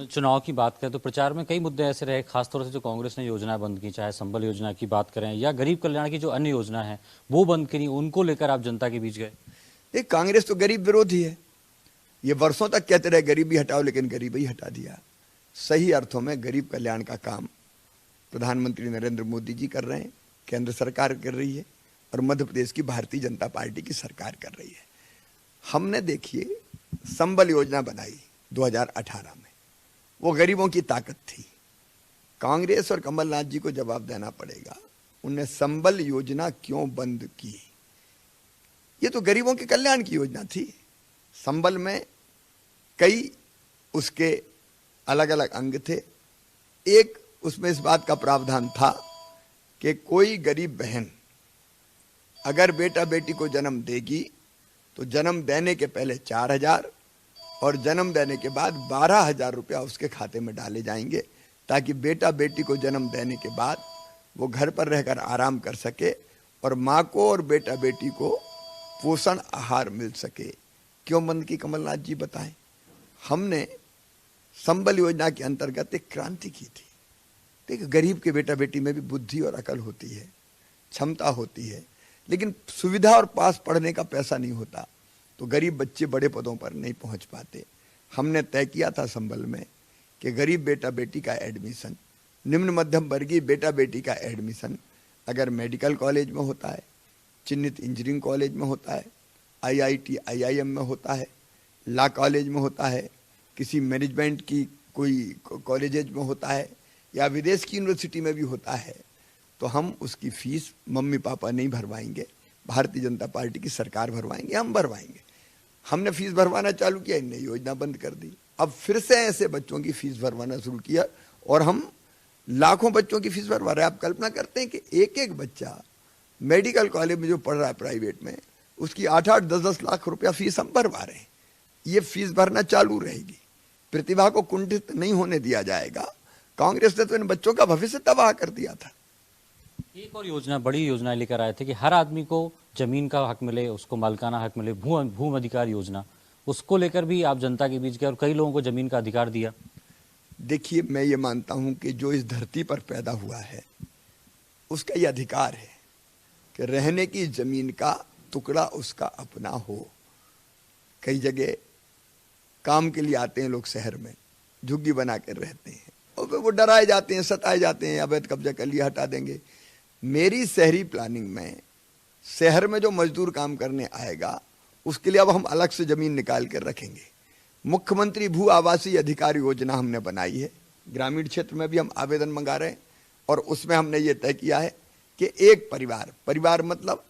चुनाव की बात करें तो प्रचार में कई मुद्दे ऐसे रहे, खासतौर से जो कांग्रेस ने योजना बंद की, चाहे संबल योजना की बात करें या गरीब कल्याण की जो अन्य योजना है वो बंद करी, उनको लेकर आप जनता के बीच गए। ये कांग्रेस तो गरीब विरोधी है। ये वर्षों तक कहते रहे गरीबी हटाओ, लेकिन गरीबी हटा दिया। सही अर्थों में गरीब कल्याण का काम प्रधानमंत्री नरेंद्र मोदी जी कर रहे हैं, केंद्र सरकार कर रही है और मध्य प्रदेश की भारतीय जनता पार्टी की सरकार कर रही है। हमने देखिए संबल योजना बनाई 2018 में, वो गरीबों की ताकत थी। कांग्रेस और कमलनाथ जी को जवाब देना पड़ेगा, उन्हें संबल योजना क्यों बंद की। ये तो गरीबों के कल्याण की योजना थी। संबल में कई उसके अलग अलग अंग थे। एक उसमें इस बात का प्रावधान था कि कोई गरीब बहन अगर बेटा बेटी को जन्म देगी तो जन्म देने के पहले 4,000 और जन्म देने के बाद 12,000 रुपया उसके खाते में डाले जाएंगे, ताकि बेटा बेटी को जन्म देने के बाद वो घर पर रहकर आराम कर सके और माँ को और बेटा बेटी को पोषण आहार मिल सके। क्यों बंद की कमलनाथ जी बताएं। हमने संबल योजना के अंतर्गत एक क्रांति की थी। देखिए, गरीब के बेटा बेटी में भी बुद्धि और अकल होती है, क्षमता होती है, लेकिन सुविधा और पास पढ़ने का पैसा नहीं होता, तो गरीब बच्चे बड़े पदों पर नहीं पहुंच पाते। हमने तय किया था संबल में कि गरीब बेटा बेटी का एडमिशन, निम्न मध्यम वर्गीय बेटा बेटी का एडमिशन अगर मेडिकल कॉलेज में होता है, चिन्हित इंजीनियरिंग कॉलेज में होता है, IIT IIM में होता है, लॉ कॉलेज में होता है, किसी मैनेजमेंट की कोई कॉलेजेज में होता है या विदेश की यूनिवर्सिटी में भी होता है, तो हम उसकी फीस मम्मी पापा नहीं भरवाएंगे, भारतीय जनता पार्टी की सरकार भरवाएंगे, हम भरवाएंगे। हमने फीस भरवाना चालू किया, इनने योजना बंद कर दी। अब फिर से ऐसे बच्चों की फीस भरवाना शुरू किया और हम लाखों बच्चों की फीस भरवा रहे हैं। आप कल्पना करते हैं कि एक एक बच्चा मेडिकल कॉलेज में जो पढ़ रहा है प्राइवेट में, उसकी 8-8, 10-10 लाख रुपया फीस हम भरवा रहे हैं। ये फीस भरना चालू रहेगी, प्रतिभा को कुंठित नहीं होने दिया जाएगा। कांग्रेस ने तो इन बच्चों का भविष्य तबाह कर दिया था। एक और योजना, बड़ी योजना लेकर आए थे कि हर आदमी को जमीन का हक मिले, उसको मालिकाना हक मिले, भूमि अधिकार योजना, उसको लेकर भी आप जनता के बीच गए और कई लोगों को जमीन का अधिकार दिया। देखिए, मैं ये मानता हूं कि जो इस धरती पर पैदा हुआ है उसका ये अधिकार है कि रहने की जमीन का टुकड़ा उसका अपना हो। कई जगह काम के लिए आते हैं लोग शहर में, झुग्गी बना कर रहते हैं और वो डराए जाते हैं, सताए जाते हैं, अवैध कब्जा कर लिया हटा देंगे। मेरी शहरी प्लानिंग में शहर में जो मजदूर काम करने आएगा उसके लिए अब हम अलग से जमीन निकाल कर रखेंगे। मुख्यमंत्री भू आवासीय अधिकार योजना हमने बनाई है, ग्रामीण क्षेत्र में भी हम आवेदन मंगा रहे हैं और उसमें हमने ये तय किया है कि एक परिवार मतलब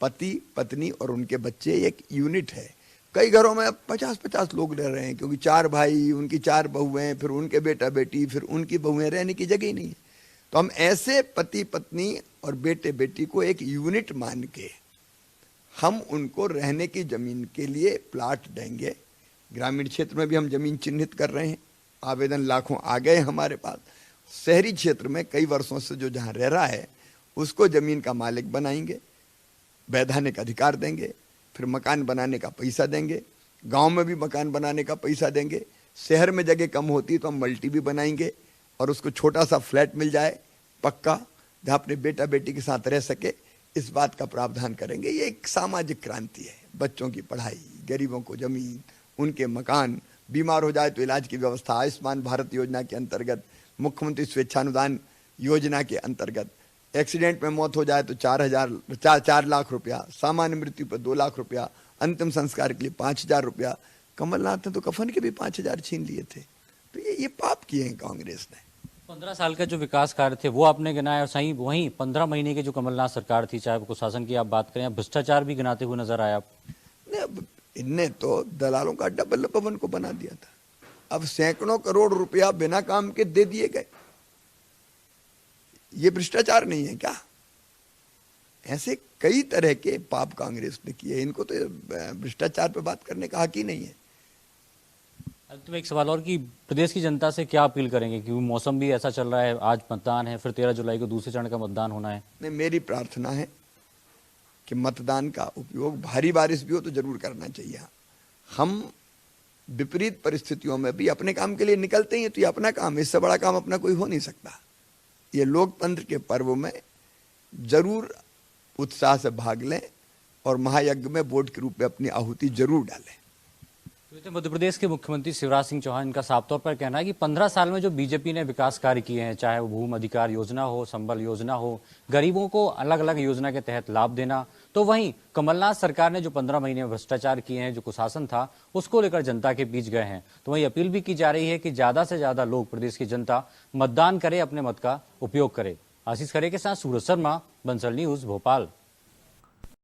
पति पत्नी और उनके बच्चे एक यूनिट है। कई घरों में 50-50 लोग रह रहे हैं, क्योंकि 4 भाई, उनकी 4 बहुएं, फिर उनके बेटा बेटी, फिर उनकी बहुएं, रहने की जगह ही नहीं है। तो हम ऐसे पति पत्नी और बेटे बेटी को एक यूनिट मान के हम उनको रहने की जमीन के लिए प्लाट देंगे। ग्रामीण क्षेत्र में भी हम जमीन चिन्हित कर रहे हैं, आवेदन लाखों आ गए हमारे पास। शहरी क्षेत्र में कई वर्षों से जो जहां रह रहा है उसको जमीन का मालिक बनाएंगे, वैधानिक अधिकार देंगे, फिर मकान बनाने का पैसा देंगे, गांव में भी मकान बनाने का पैसा देंगे। शहर में जगह कम होती है तो हम मल्टी भी बनाएंगे और उसको छोटा सा फ्लैट मिल जाए पक्का, जहाँ अपने बेटा बेटी के साथ रह सके, इस बात का प्रावधान करेंगे। ये एक सामाजिक क्रांति है। बच्चों की पढ़ाई, गरीबों को जमीन, उनके मकान, बीमार हो जाए तो इलाज की व्यवस्था, आयुष्मान भारत योजना के अंतर्गत, मुख्यमंत्री स्वेच्छानुदान योजना के अंतर्गत, एक्सीडेंट में मौत हो जाए तो 4 लाख रुपया, सामान्य मृत्यु पर 2 लाख रुपया, अंतिम संस्कार के लिए 5,000 रुपया। कमलनाथ ने तो कफन के भी 5,000 छीन लिए थे। तो ये पाप किए हैं कांग्रेस ने। 15 साल का जो विकास कार्य थे वो आपने गिनाए और सही वहीं 15 महीने की जो कमलनाथ सरकार थी, चाहे वो कुशासन की आप बात करें, भ्रष्टाचार भी गिनाते हुए नजर आया। इनने तो दलालों का डबल भवन को बना दिया था, अब सैकड़ों करोड़ रुपया बिना काम के दे दिए गए। ये भ्रष्टाचार नहीं है क्या? ऐसे कई तरह के पाप कांग्रेस ने किए, इनको तो भ्रष्टाचार पे बात करने का हक ही नहीं है। अंत में एक सवाल और कि प्रदेश की जनता से क्या अपील करेंगे, क्योंकि मौसम भी ऐसा चल रहा है, आज मतदान है, फिर 13 जुलाई को दूसरे चरण का मतदान होना है। नहीं, मेरी प्रार्थना है कि मतदान का उपयोग भारी बारिश भी हो तो जरूर करना चाहिए। हम विपरीत परिस्थितियों में भी अपने काम के लिए निकलते ही हैं, तो ये अपना काम है, इससे बड़ा काम अपना कोई हो नहीं सकता। ये लोकतंत्र के पर्व में जरूर उत्साह से भाग लें और महायज्ञ में वोट के रूप में अपनी आहुति जरूर डालें। तो मध्य प्रदेश के मुख्यमंत्री शिवराज सिंह चौहान का साफ तौर पर कहना है कि 15 साल में जो बीजेपी ने विकास कार्य किए हैं, चाहे वो भूमि अधिकार योजना हो, संबल योजना हो, गरीबों को अलग अलग योजना के तहत लाभ देना, तो वहीं कमलनाथ सरकार ने जो 15 महीने में भ्रष्टाचार किए हैं, जो कुशासन था, उसको लेकर जनता के बीच गए हैं। तो वहीं अपील भी की जा रही है कि ज्यादा से ज्यादा लोग, प्रदेश की जनता मतदान करे, अपने मत का उपयोग करे। आशीष खरे के साथ सूरज शर्मा, बंसल न्यूज, भोपाल।